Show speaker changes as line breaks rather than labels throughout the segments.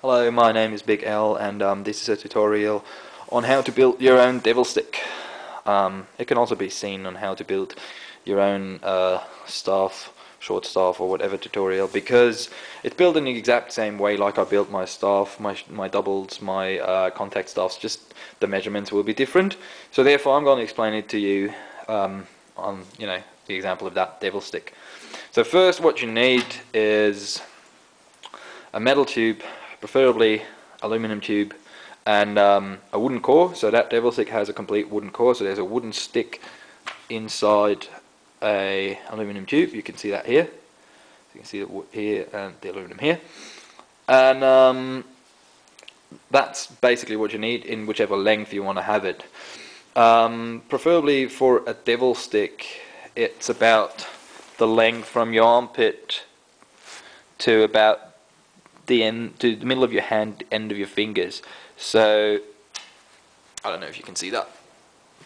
Hello, my name is Big L, and this is a tutorial on how to build your own devil stick. It can also be seen on how to build your own staff, short staff, or whatever tutorial, because it's built in the exact same way like I built my staff, my doubles, my contact staffs. Just the measurements will be different. So therefore, I'm going to explain it to you on the example of that devil stick. So first, what you need is a metal tube, preferably aluminum tube, and a wooden core. So that devil stick has a complete wooden core, so there's a wooden stick inside a aluminum tube. You can see that here. You can see the wood here and the aluminum here, and that's basically what you need in whichever length you want to have it. Preferably for a devil stick, it's about the length from your armpit to about the end, to the middle of your hand, end of your fingers. So I don't know if you can see that,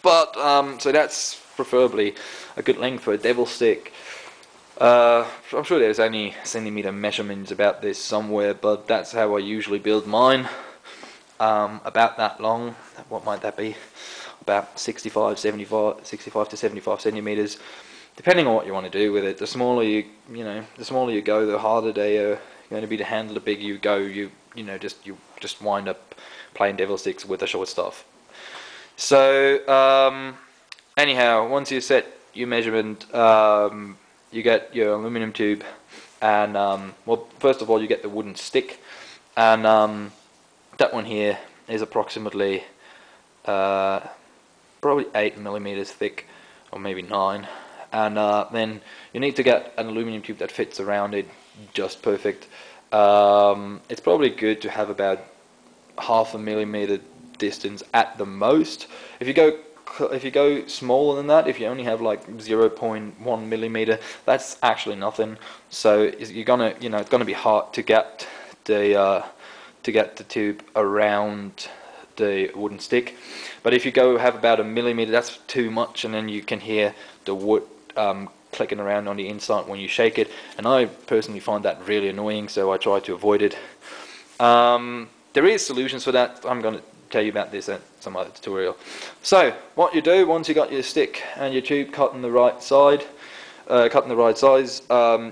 but so that's preferably a good length for a devil stick. I'm sure there's any centimeter measurements about this somewhere, but that's how I usually build mine. About that long. What might that be? About 65 to 75 centimeters, depending on what you want to do with it. The smaller you go, the harder they are going to be to handle. The bigger you go, you just wind up playing devil sticks with a short staff. So anyhow, once you set your measurement, you get your aluminum tube, and well, first of all you get the wooden stick, and that one here is approximately probably 8 millimeters thick, or maybe 9, and then you need to get an aluminum tube that fits around it just perfect. It's probably good to have about half a millimeter distance at the most. If you go smaller than that, if you only have like 0.1 millimeter, that's actually nothing. So you're gonna, it's gonna be hard to get the tube around the wooden stick. But if you have about a millimeter, that's too much, and then you can hear the wood clicking around on the inside when you shake it, and I personally find that really annoying, so I try to avoid it. There is solutions for that. I'm going to tell you about this at some other tutorial. So what you do, once you got your stick and your tube cut in the right side, cut in the right size,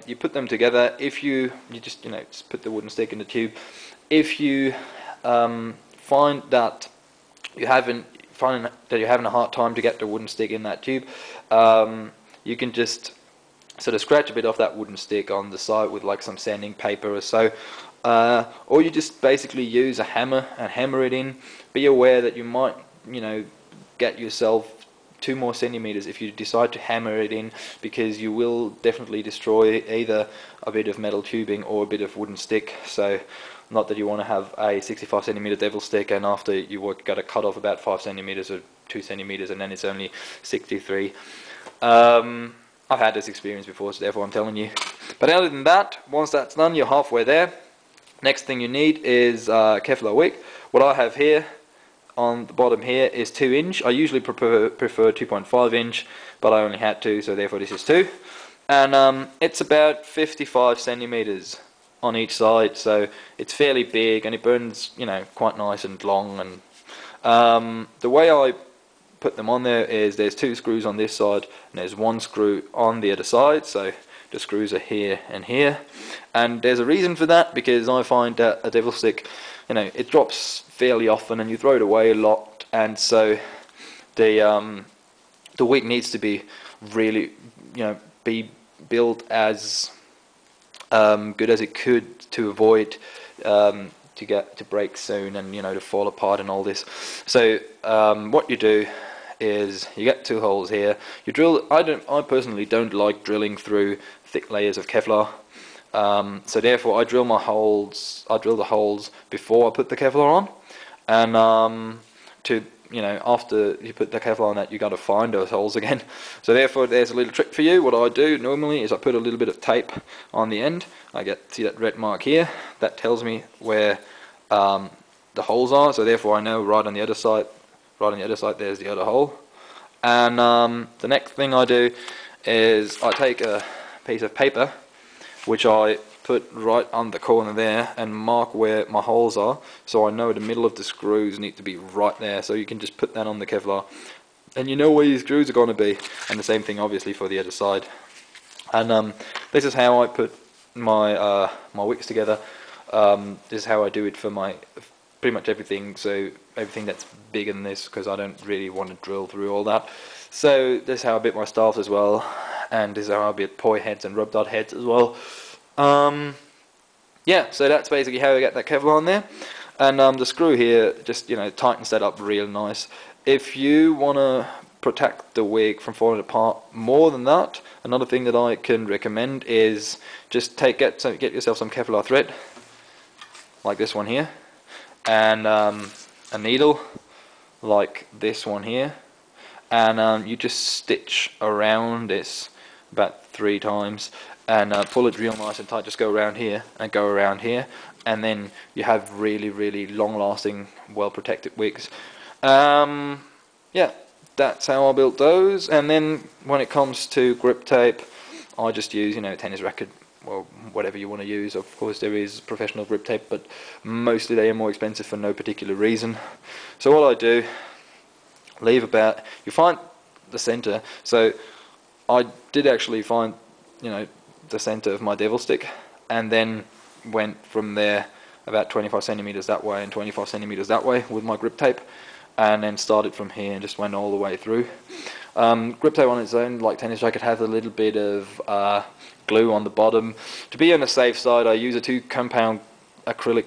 you put them together. If you just put the wooden stick in the tube. If you find that you're having a hard time to get the wooden stick in that tube, you can just sort of scratch a bit off that wooden stick on the side with like some sanding paper or so, or you just basically use a hammer and hammer it in. Be aware that you might get yourself 2 more centimeters if you decide to hammer it in, because you will definitely destroy either a bit of metal tubing or a bit of wooden stick. So not that you want to have a 65 centimeter devil stick and after you got to cut off about 5 centimeters or 2 centimeters and then it's only 63. I've had this experience before, so therefore I'm telling you. But other than that, once that's done, you're halfway there. Next thing you need is Kevlar wick. What I have here on the bottom here is 2 inch. I usually prefer 2.5 inch, but I only had 2, so therefore this is 2. And it's about 55 centimeters on each side, so it's fairly big, and it burns quite nice and long. And the way I put them on there is there's 2 screws on this side and there's 1 screw on the other side, so the screws are here and here. And there's a reason for that, because I find that a devil stick, it drops fairly often and you throw it away a lot, and so the wick needs to be really be built as good as it could to avoid to break soon and to fall apart and all this. So what you do is you get 2 holes here. You drill. I personally don't like drilling through thick layers of Kevlar. So therefore I drill the holes before I put the Kevlar on, and after you put the Kevlar on that, you got to find those holes again. So therefore there's a little trick for you. What I do normally is I put a little bit of tape on the end. See that red mark here? That tells me where the holes are, so therefore I know right on the other side there's the other hole. And the next thing I do is I take a piece of paper, which I put right on the corner there and mark where my holes are, so I know the middle of the screws need to be right there. So you can just put that on the Kevlar and you know where your screws are going to be. And the same thing obviously for the other side. And this is how I put my my wicks together. This is how I do it for my pretty much everything, so everything that's bigger than this, because I don't really want to drill through all that. So this is how I bit my staffs as well, and this is how I bit poi heads and rub dot heads as well. Yeah, so that's basically how I get that Kevlar on there. And the screw here just, you know, tightens that up real nice. If you want to protect the wig from falling apart more than that, another thing that I can recommend is just get yourself some Kevlar thread, like this one here, and a needle like this one here, and you just stitch around this about 3 times and pull it real nice and tight. Just go around here and go around here, and then you have really long lasting, well protected wigs. Yeah, that's how I built those. And then when it comes to grip tape, I just use, you know, tennis racket, well, whatever you want to use. Of course there is professional grip tape, but mostly they are more expensive for no particular reason. So what I do, leave about, you find the center. So I did actually find, you know, the center of my devil stick, and then went from there about 25 centimeters that way and 25 centimeters that way with my grip tape, and then started from here and just went all the way through. Grip tape on its own, like tennis racket, has a little bit of glue on the bottom. To be on the safe side, I use a 2 compound acrylic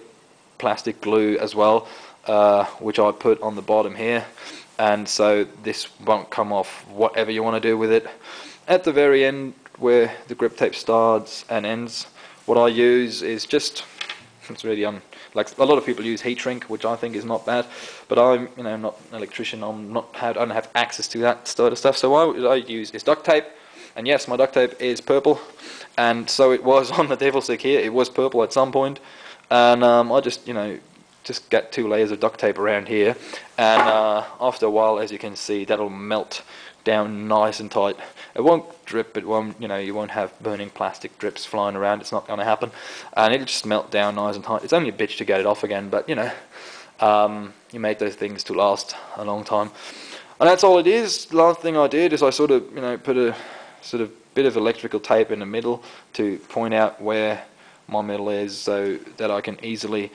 plastic glue as well, which I put on the bottom here, and so this won't come off whatever you want to do with it. At the very end where the grip tape starts and ends, what I use is just, it's really like a lot of people use heat shrink, which I think is not bad, but I'm, you know, not an electrician. I don't have access to that sort of stuff. So what I use is duct tape, and yes, my duct tape is purple, and so it was on the devil stick here. It was purple at some point, and I just, you know, just get 2 layers of duct tape around here, and after a while, as you can see, that'll melt down nice and tight. It won't drip, it won't, you know, you won't have burning plastic drips flying around. It's not going to happen, and it'll just melt down nice and tight. It's only a bitch to get it off again, but you know, you make those things to last a long time, and that's all it is. Last thing I did is I sort of, you know, put a sort of bit of electrical tape in the middle to point out where my middle is, so that I can easily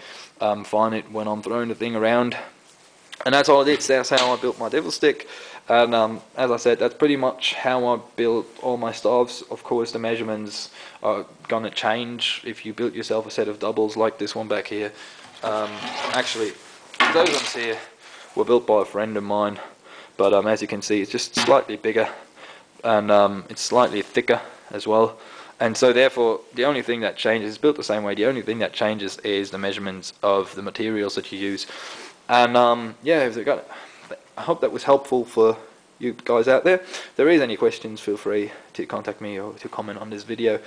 find it when I'm throwing the thing around. And that's all it is. That's how I built my devil stick. And as I said, that's pretty much how I built all my staffs. Of course, the measurements are going to change if you built yourself a set of doubles like this one back here. Actually, those ones here were built by a friend of mine, but as you can see, it's just slightly bigger, and it's slightly thicker as well. And so therefore, the only thing that changes, it's built the same way, the only thing that changes is the measurements of the materials that you use. And yeah, I hope that was helpful for you guys out there. If there is any questions, feel free to contact me or to comment on this video.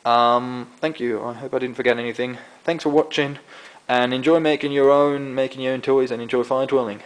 Thank you. I hope I didn't forget anything. Thanks for watching, and enjoy making your own toys, and enjoy fine twirling.